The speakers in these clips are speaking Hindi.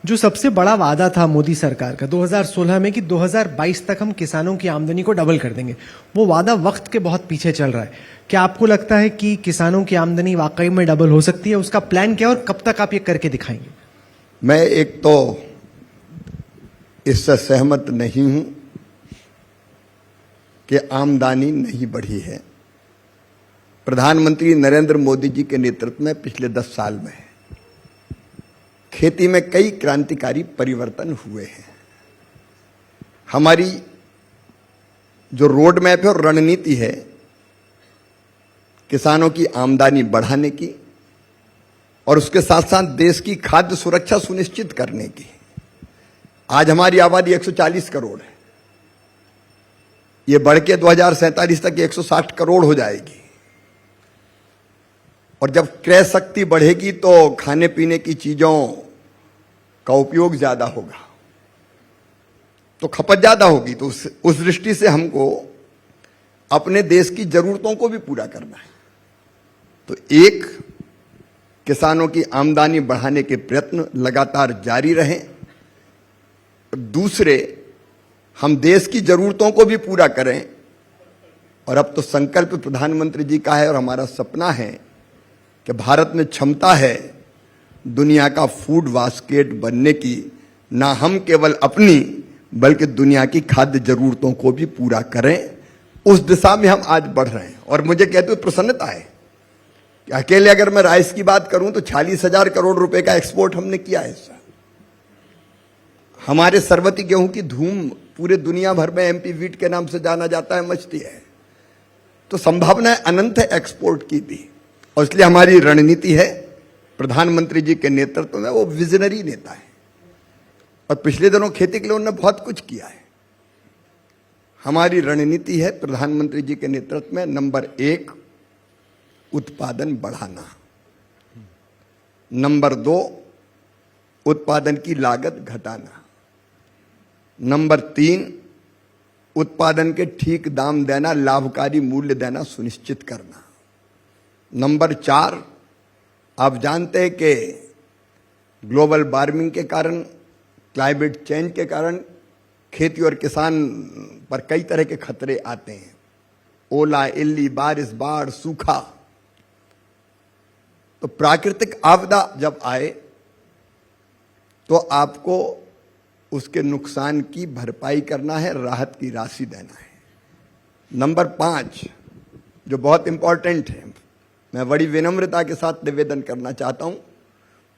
जो सबसे बड़ा वादा था मोदी सरकार का 2016 में कि 2022 तक हम किसानों की आमदनी को डबल कर देंगे, वो वादा वक्त के बहुत पीछे चल रहा है। क्या आपको लगता है कि किसानों की आमदनी वाकई में डबल हो सकती है? उसका प्लान क्या है और कब तक आप ये करके दिखाएंगे? मैं एक तो इससे सहमत नहीं हूं कि आमदनी नहीं बढ़ी है। प्रधानमंत्री नरेंद्र मोदी जी के नेतृत्व में पिछले 10 साल में खेती में कई क्रांतिकारी परिवर्तन हुए हैं। हमारी जो रोड मैप है और रणनीति है किसानों की आमदनी बढ़ाने की और उसके साथ साथ देश की खाद्य सुरक्षा सुनिश्चित करने की। आज हमारी आबादी 140 करोड़ है, ये बढ़ के 2047 तक 160 करोड़ हो जाएगी। और जब क्रय शक्ति बढ़ेगी तो खाने पीने की चीजों का उपयोग ज्यादा होगा, तो खपत ज्यादा होगी। तो उस दृष्टि से हमको अपने देश की जरूरतों को भी पूरा करना है। तो एक, किसानों की आमदनी बढ़ाने के प्रयत्न लगातार जारी रहें। दूसरे, हम देश की जरूरतों को भी पूरा करें। और अब तो संकल्प प्रधानमंत्री जी का है और हमारा सपना है कि भारत में क्षमता है दुनिया का फूड बास्केट बनने की। ना हम केवल अपनी बल्कि दुनिया की खाद्य जरूरतों को भी पूरा करें। उस दिशा में हम आज बढ़ रहे हैं। और मुझे कहते हुए प्रसन्नता है कि अकेले अगर मैं राइस की बात करूं तो 46,000 करोड़ रुपए का एक्सपोर्ट हमने किया है इस साल। हमारे सरबती गेहूं की धूम पूरे दुनिया भर में एमपी वीट के नाम से जाना जाता है, मचती है। तो संभावनाएं अनंत है एक्सपोर्ट की भी। और इसलिए हमारी रणनीति है, प्रधानमंत्री जी के नेतृत्व में, वो विजनरी नेता है और पिछले दिनों खेती के लिए उन्होंने बहुत कुछ किया है। हमारी रणनीति है प्रधानमंत्री जी के नेतृत्व में, नंबर 1 उत्पादन बढ़ाना, नंबर 2 उत्पादन की लागत घटाना, नंबर 3 उत्पादन के ठीक दाम देना, लाभकारी मूल्य देना सुनिश्चित करना, नंबर 4, आप जानते हैं कि ग्लोबल वार्मिंग के कारण, क्लाइमेट चेंज के कारण खेती और किसान पर कई तरह के खतरे आते हैं। ओला, इल्ली, बारिश, बाढ़, सूखा। तो प्राकृतिक आपदा जब आए तो आपको उसके नुकसान की भरपाई करना है, राहत की राशि देना है। नंबर 5 जो बहुत इंपॉर्टेंट है, मैं बड़ी विनम्रता के साथ निवेदन करना चाहता हूं,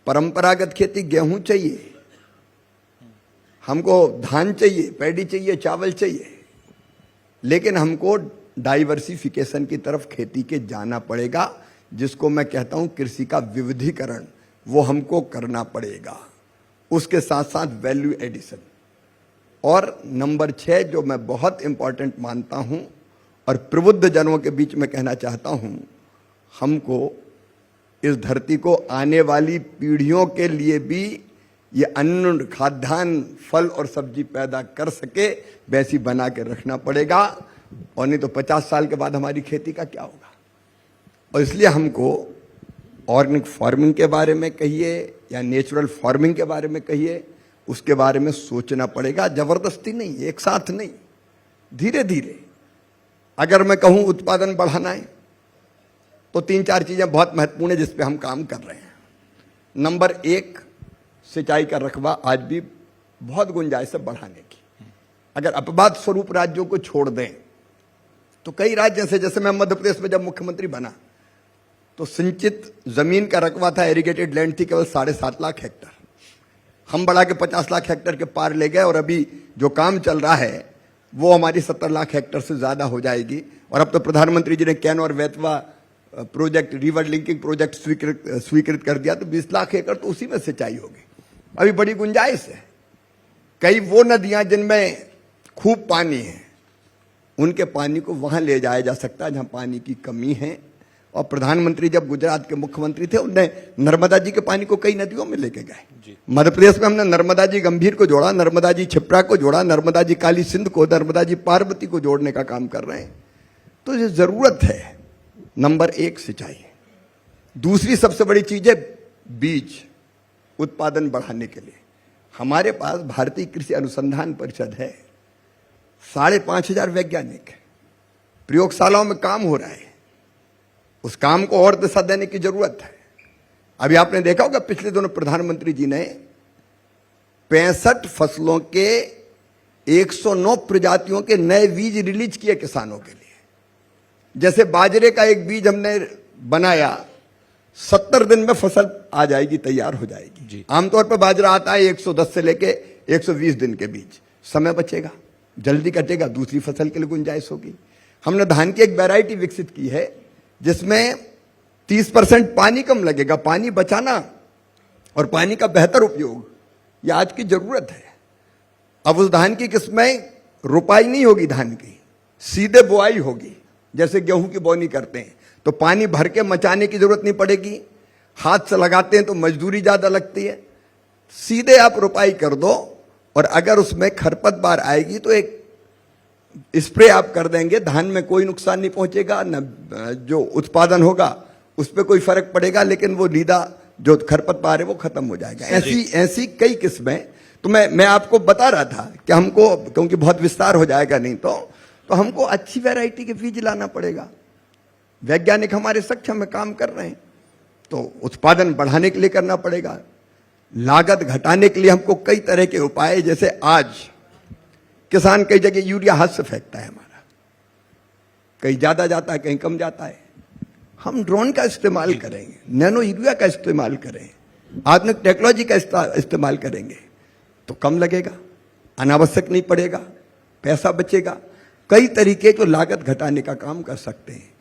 परंपरागत खेती गेहूं चाहिए, हमको धान चाहिए, पैडी चाहिए, चावल चाहिए, लेकिन हमको डाइवर्सिफिकेशन की तरफ खेती के जाना पड़ेगा, जिसको मैं कहता हूं कृषि का विविधीकरण, वो हमको करना पड़ेगा। उसके साथ साथ वैल्यू एडिशन। और नंबर 6 जो मैं बहुत इंपॉर्टेंट मानता हूं और प्रबुद्ध जनों के बीच में कहना चाहता हूं, हमको इस धरती को आने वाली पीढ़ियों के लिए भी ये अन्न, खाद्यान्न, फल और सब्जी पैदा कर सके वैसी बना के रखना पड़ेगा। और नहीं तो 50 साल के बाद हमारी खेती का क्या होगा। और इसलिए हमको ऑर्गेनिक फार्मिंग के बारे में कहिए या नेचुरल फार्मिंग के बारे में कहिए, उसके बारे में सोचना पड़ेगा। जबरदस्ती नहीं, एक साथ नहीं, धीरे धीरे। अगर मैं कहूं उत्पादन बढ़ाना है तो 3-4 चीजें बहुत महत्वपूर्ण है जिस पे हम काम कर रहे हैं। नंबर 1, सिंचाई का रकबा आज भी बहुत गुंजाइश है बढ़ाने की। अगर अपवाद स्वरूप राज्यों को छोड़ दें तो कई राज्य जैसे मैं मध्य प्रदेश में जब मुख्यमंत्री बना तो सिंचित जमीन का रकबा था, एरिगेटेड लैंड थी, केवल 7.5 लाख हेक्टर। हम बढ़ा के 50 लाख हेक्टर के पार ले गए और अभी जो काम चल रहा है वो हमारी 70 लाख हेक्टर से ज्यादा हो जाएगी। और अब तो प्रधानमंत्री जी ने कैन और Betwa project, river linking project स्वीकृत कर दिया, तो 20 लाख एकड़ तो उसी में सिंचाई होगी। अभी बड़ी गुंजाइश है। कई वो नदियां जिनमें खूब पानी है, उनके पानी को वहां ले जाया जा सकता है जहां पानी की कमी है। और प्रधानमंत्री जब गुजरात के मुख्यमंत्री थे, उन्होंने नर्मदा जी के पानी को कई नदियों में लेके गए। मध्य प्रदेश में हमने नर्मदा जी गंभीर को जोड़ा, नर्मदा जी छिप्रा को जोड़ा, नर्मदा जी काली सिंध को, नर्मदा जी पार्वती को जोड़ने का काम कर रहे हैं। तो ये जरूरत है। नंबर 1 सिंचाई। दूसरी सबसे बड़ी चीज है बीज उत्पादन बढ़ाने के लिए। हमारे पास भारतीय कृषि अनुसंधान परिषद है, 5,500 वैज्ञानिक है, प्रयोगशालाओं में काम हो रहा है। उस काम को और दिशा देने की जरूरत है। अभी आपने देखा होगा पिछले दिनों प्रधानमंत्री जी ने 65 फसलों के 109 प्रजातियों के नए बीज रिलीज किए किसानों के लिए। जैसे बाजरे का एक बीज हमने बनाया, 70 दिन में फसल आ जाएगी, तैयार हो जाएगी। आमतौर पर बाजरा आता है 110 से लेके 120 दिन के बीच, समय बचेगा, जल्दी कटेगा, दूसरी फसल के लिए गुंजाइश होगी। हमने धान की एक वैरायटी विकसित की है जिसमें 30% पानी कम लगेगा। पानी बचाना और पानी का बेहतर उपयोग ये आज की जरूरत है। अब उस धान की किस्में रुपाई नहीं होगी, धान की सीधे बुआई होगी, जैसे गेहूं की बोनी करते हैं तो पानी भर के मचाने की जरूरत नहीं पड़ेगी। हाथ से लगाते हैं तो मजदूरी ज्यादा लगती है। सीधे आप रुपाई कर दो और अगर उसमें खरपतवार आएगी तो एक स्प्रे आप कर देंगे, धान में कोई नुकसान नहीं पहुंचेगा, न जो उत्पादन होगा उस पर कोई फर्क पड़ेगा, लेकिन वो लीदा जो खरपतवार है वो खत्म हो जाएगा। ऐसी कई किस्में। तो मैं आपको बता रहा था कि हमको, क्योंकि बहुत विस्तार हो जाएगा नहीं तो हमको अच्छी वैरायटी के बीज लाना पड़ेगा। वैज्ञानिक हमारे सक्षम में काम कर रहे हैं, तो उत्पादन बढ़ाने के लिए करना पड़ेगा। लागत घटाने के लिए हमको कई तरह के उपाय, जैसे आज किसान कई जगह यूरिया हाथ से फेंकता है हमारा, कहीं ज्यादा जाता है कहीं कम जाता है। हम ड्रोन का इस्तेमाल करेंगे, नैनो यूरिया का इस्तेमाल करें, आधुनिक टेक्नोलॉजी का इस्तेमाल करेंगे तो कम लगेगा, अनावश्यक नहीं पड़ेगा, पैसा बचेगा। कई तरीके जो लागत घटाने का काम कर सकते हैं।